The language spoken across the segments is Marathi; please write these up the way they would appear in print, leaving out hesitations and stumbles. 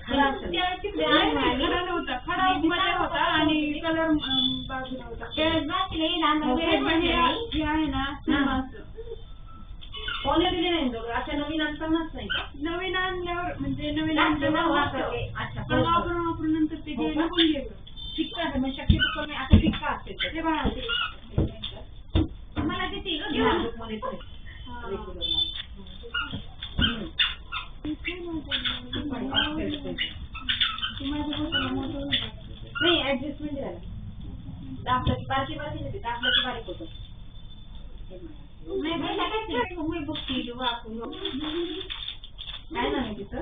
खडा नव्हता, खडा मध्ये होता आणि कलर बाजूला होता. हे आहे ना कोणी दिले नाही आता नवीन आणतानाच नाही का? नवीन आणल्यावर म्हणजे नवीन आणल्यावर वापरून नंतर ते गेलं पण गेलं. फिक्का आहे मग शक्यतो कमी आता फिक्का असते ते बाळा मला किती मध्ये नाही ऍडजस्टमेंट झाला. दाखल्याची बारकी बारकी होती, दाखल्याची बारीक होतं. काय झालं तिथं?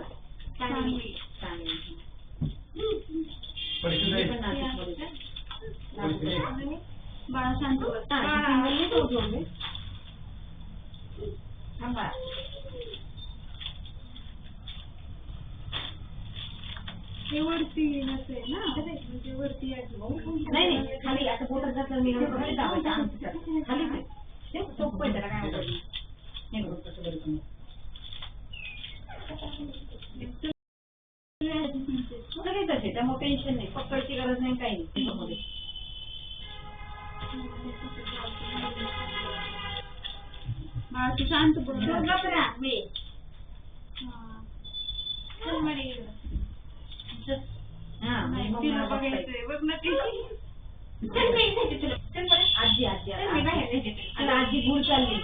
बाळा शांत थांबा. हे वरती नसेल ना, म्हणजे वरती नाही खाली आता बोटात घातलं मी खाली दाबायचं खाली ते सोपं आहे त्याला काय होतं त्यामुळे टेन्शन नाही, पकडची गरज नाही काही नाही. बाळा शांत बोल. तिला बघायचंय बघ ना ती. आजी आजी आजी गुळ चालली.